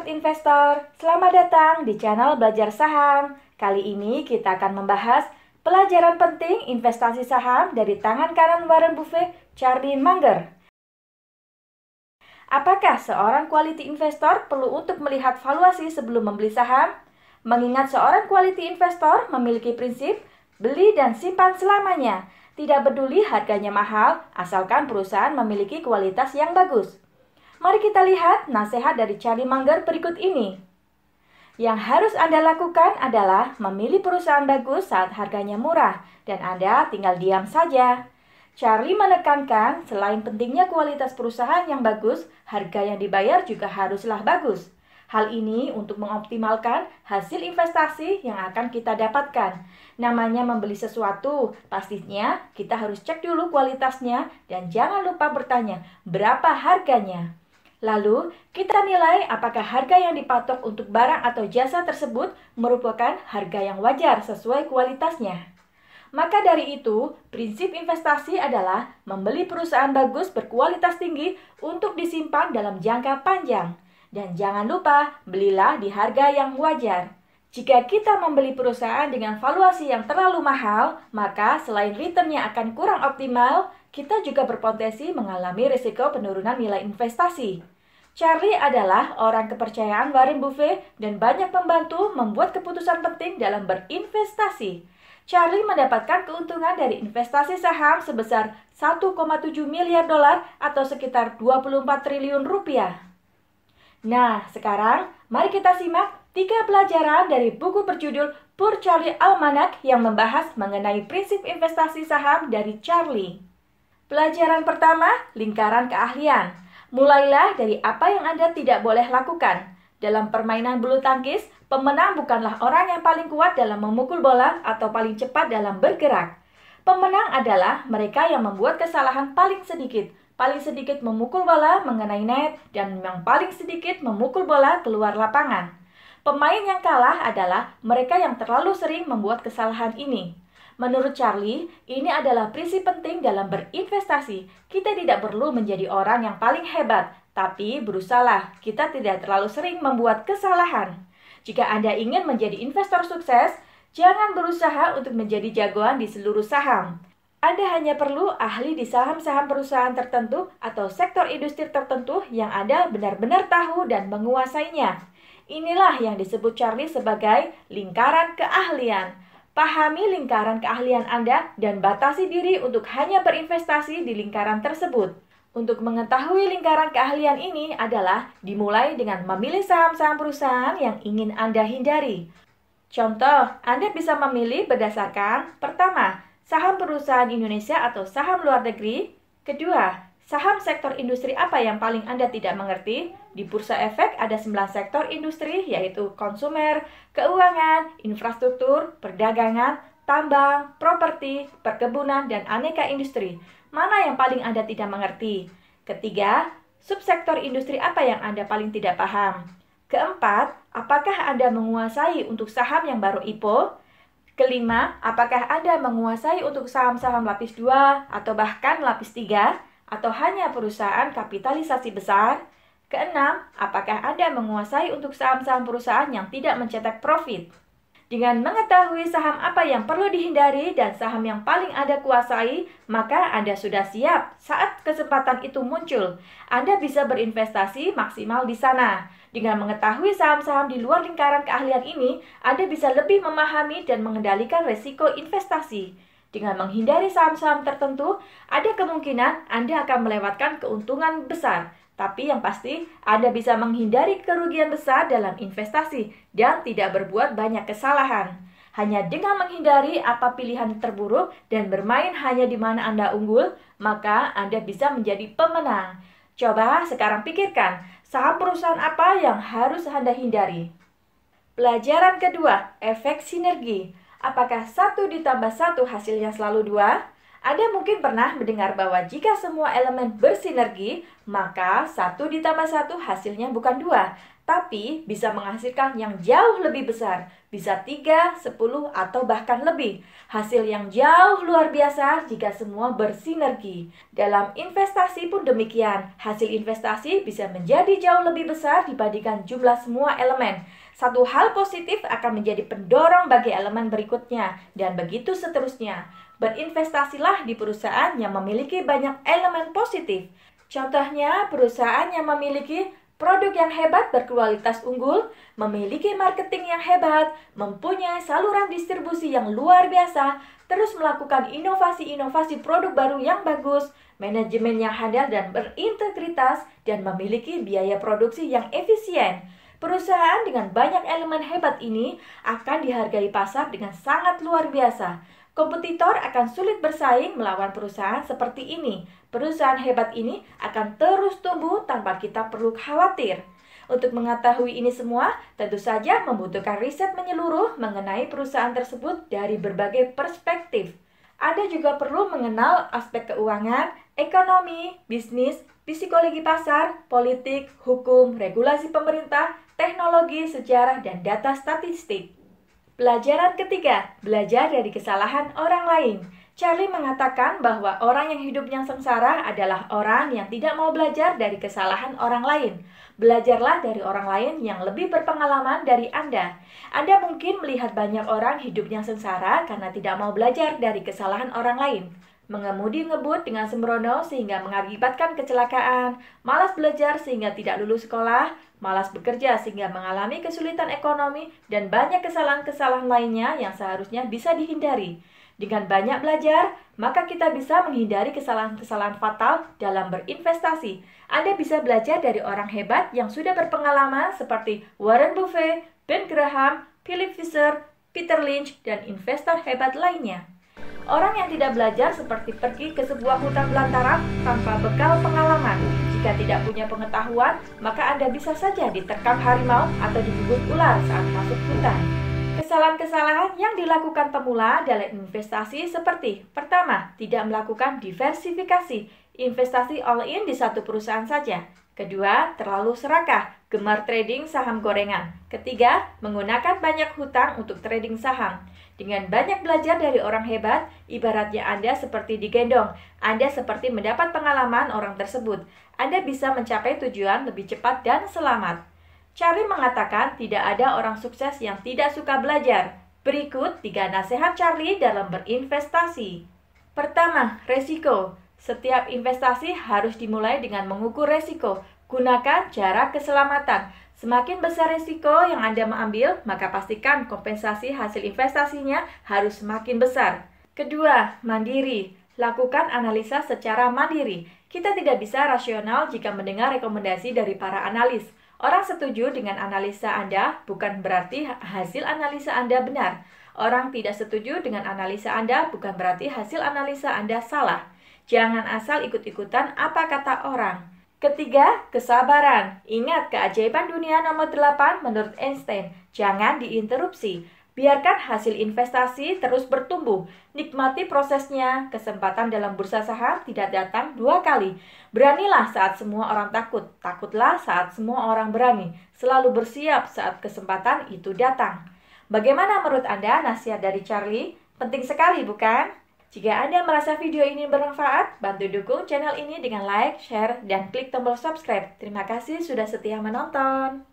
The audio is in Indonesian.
Smart Investor, selamat datang di channel Belajar Saham. Kali ini kita akan membahas pelajaran penting investasi saham dari tangan kanan Warren Buffett, Charlie Munger. Apakah seorang quality investor perlu untuk melihat valuasi sebelum membeli saham? Mengingat seorang quality investor memiliki prinsip beli dan simpan selamanya. Tidak peduli harganya mahal, asalkan perusahaan memiliki kualitas yang bagus. Mari kita lihat nasihat dari Charlie Munger berikut ini. Yang harus Anda lakukan adalah memilih perusahaan bagus saat harganya murah, dan Anda tinggal diam saja. Charlie menekankan, selain pentingnya kualitas perusahaan yang bagus, harga yang dibayar juga haruslah bagus. Hal ini untuk mengoptimalkan hasil investasi yang akan kita dapatkan. Namanya membeli sesuatu, pastinya kita harus cek dulu kualitasnya dan jangan lupa bertanya, berapa harganya? Lalu, kita nilai apakah harga yang dipatok untuk barang atau jasa tersebut merupakan harga yang wajar sesuai kualitasnya. Maka dari itu, prinsip investasi adalah membeli perusahaan bagus berkualitas tinggi untuk disimpan dalam jangka panjang. Dan jangan lupa, belilah di harga yang wajar. Jika kita membeli perusahaan dengan valuasi yang terlalu mahal, maka selain returnnya akan kurang optimal, kita juga berpotensi mengalami risiko penurunan nilai investasi. Charlie adalah orang kepercayaan Warren Buffett dan banyak membantu membuat keputusan penting dalam berinvestasi. Charlie mendapatkan keuntungan dari investasi saham sebesar 1,7 miliar dolar atau sekitar 24 triliun rupiah. Nah, sekarang mari kita simak 3 pelajaran dari buku berjudul Poor Charlie Almanack yang membahas mengenai prinsip investasi saham dari Charlie. Pelajaran pertama, lingkaran keahlian. Mulailah dari apa yang Anda tidak boleh lakukan. Dalam permainan bulu tangkis, pemenang bukanlah orang yang paling kuat dalam memukul bola atau paling cepat dalam bergerak. Pemenang adalah mereka yang membuat kesalahan paling sedikit memukul bola mengenai net, dan yang paling sedikit memukul bola keluar lapangan. Pemain yang kalah adalah mereka yang terlalu sering membuat kesalahan ini. Menurut Charlie, ini adalah prinsip penting dalam berinvestasi. Kita tidak perlu menjadi orang yang paling hebat, tapi berusahalah kita tidak terlalu sering membuat kesalahan. Jika Anda ingin menjadi investor sukses, jangan berusaha untuk menjadi jagoan di seluruh saham. Anda hanya perlu ahli di saham-saham perusahaan tertentu atau sektor industri tertentu yang Anda benar-benar tahu dan menguasainya. Inilah yang disebut Charlie sebagai lingkaran keahlian. Pahami lingkaran keahlian Anda dan batasi diri untuk hanya berinvestasi di lingkaran tersebut. Untuk mengetahui lingkaran keahlian ini adalah dimulai dengan memilih saham-saham perusahaan yang ingin Anda hindari. Contoh, Anda bisa memilih berdasarkan pertama, saham perusahaan Indonesia atau saham luar negeri. Kedua, saham sektor industri apa yang paling Anda tidak mengerti? Di Bursa Efek ada 9 sektor industri, yaitu konsumer, keuangan, infrastruktur, perdagangan, tambang, properti, perkebunan, dan aneka industri. Mana yang paling Anda tidak mengerti? Ketiga, subsektor industri apa yang Anda paling tidak paham? Keempat, apakah Anda menguasai untuk saham yang baru IPO? Kelima, apakah Anda menguasai untuk saham-saham lapis 2 atau bahkan lapis 3? Atau hanya perusahaan kapitalisasi besar? Keenam, apakah Anda menguasai untuk saham-saham perusahaan yang tidak mencetak profit? Dengan mengetahui saham apa yang perlu dihindari dan saham yang paling Anda kuasai, maka Anda sudah siap saat kesempatan itu muncul. Anda bisa berinvestasi maksimal di sana. Dengan mengetahui saham-saham di luar lingkaran keahlian ini, Anda bisa lebih memahami dan mengendalikan risiko investasi. Dengan menghindari saham-saham tertentu, ada kemungkinan Anda akan melewatkan keuntungan besar. Tapi yang pasti, Anda bisa menghindari kerugian besar dalam investasi dan tidak berbuat banyak kesalahan. Hanya dengan menghindari apa pilihan terburuk dan bermain hanya di mana Anda unggul, maka Anda bisa menjadi pemenang. Coba sekarang pikirkan, saham perusahaan apa yang harus Anda hindari? Pelajaran kedua, efek sinergi. Apakah 1 ditambah 1 hasilnya selalu 2? Anda mungkin pernah mendengar bahwa jika semua elemen bersinergi, maka 1 ditambah 1 hasilnya bukan 2, tapi bisa menghasilkan yang jauh lebih besar, bisa 3, 10, atau bahkan lebih. Hasil yang jauh luar biasa jika semua bersinergi. Dalam investasi pun demikian, hasil investasi bisa menjadi jauh lebih besar dibandingkan jumlah semua elemen. Satu hal positif akan menjadi pendorong bagi elemen berikutnya, dan begitu seterusnya. Berinvestasilah di perusahaan yang memiliki banyak elemen positif. Contohnya, perusahaan yang memiliki produk yang hebat berkualitas unggul, memiliki marketing yang hebat, mempunyai saluran distribusi yang luar biasa, terus melakukan inovasi-inovasi produk baru yang bagus, manajemen yang handal dan berintegritas, dan memiliki biaya produksi yang efisien. Perusahaan dengan banyak elemen hebat ini akan dihargai pasar dengan sangat luar biasa. Kompetitor akan sulit bersaing melawan perusahaan seperti ini. Perusahaan hebat ini akan terus tumbuh tanpa kita perlu khawatir. Untuk mengetahui ini semua, tentu saja membutuhkan riset menyeluruh mengenai perusahaan tersebut dari berbagai perspektif. Anda juga perlu mengenal aspek keuangan, ekonomi, bisnis, psikologi pasar, politik, hukum, regulasi pemerintah, teknologi, sejarah, dan data statistik. Pelajaran ketiga, belajar dari kesalahan orang lain. Charlie mengatakan bahwa orang yang hidupnya sengsara adalah orang yang tidak mau belajar dari kesalahan orang lain. Belajarlah dari orang lain yang lebih berpengalaman dari Anda. Anda mungkin melihat banyak orang hidupnya sengsara karena tidak mau belajar dari kesalahan orang lain. Mengemudi ngebut dengan sembrono sehingga mengakibatkan kecelakaan, malas belajar sehingga tidak lulus sekolah, malas bekerja sehingga mengalami kesulitan ekonomi, dan banyak kesalahan-kesalahan lainnya yang seharusnya bisa dihindari. Dengan banyak belajar, maka kita bisa menghindari kesalahan-kesalahan fatal dalam berinvestasi. Anda bisa belajar dari orang hebat yang sudah berpengalaman seperti Warren Buffett, Ben Graham, Philip Fisher, Peter Lynch, dan investor hebat lainnya. Orang yang tidak belajar seperti pergi ke sebuah hutan belantara tanpa bekal pengalaman. Jika tidak punya pengetahuan, maka Anda bisa saja diterkam harimau atau digigit ular saat masuk hutan. Kesalahan-kesalahan yang dilakukan pemula dalam investasi seperti: pertama, tidak melakukan diversifikasi, investasi all-in di satu perusahaan saja. Kedua, terlalu serakah, gemar trading saham gorengan. Ketiga, menggunakan banyak hutang untuk trading saham. Dengan banyak belajar dari orang hebat, ibaratnya Anda seperti digendong. Anda seperti mendapat pengalaman orang tersebut. Anda bisa mencapai tujuan lebih cepat dan selamat. Charlie mengatakan tidak ada orang sukses yang tidak suka belajar. Berikut 3 nasihat Charlie dalam berinvestasi. Pertama, resiko. Setiap investasi harus dimulai dengan mengukur resiko. Gunakan jarak keselamatan. Semakin besar risiko yang Anda mengambil, maka pastikan kompensasi hasil investasinya harus semakin besar. Kedua, mandiri. Lakukan analisa secara mandiri. Kita tidak bisa rasional jika mendengar rekomendasi dari para analis. Orang setuju dengan analisa Anda bukan berarti hasil analisa Anda benar. Orang tidak setuju dengan analisa Anda bukan berarti hasil analisa Anda salah. Jangan asal ikut-ikutan apa kata orang. Ketiga, kesabaran. Ingat keajaiban dunia nomor 8 menurut Einstein. Jangan diinterupsi. Biarkan hasil investasi terus bertumbuh. Nikmati prosesnya. Kesempatan dalam bursa saham tidak datang 2 kali. Beranilah saat semua orang takut. Takutlah saat semua orang berani. Selalu bersiap saat kesempatan itu datang. Bagaimana menurut Anda nasihat dari Charlie? Penting sekali, bukan? Jika Anda merasa video ini bermanfaat, bantu dukung channel ini dengan like, share, dan klik tombol subscribe. Terima kasih sudah setia menonton.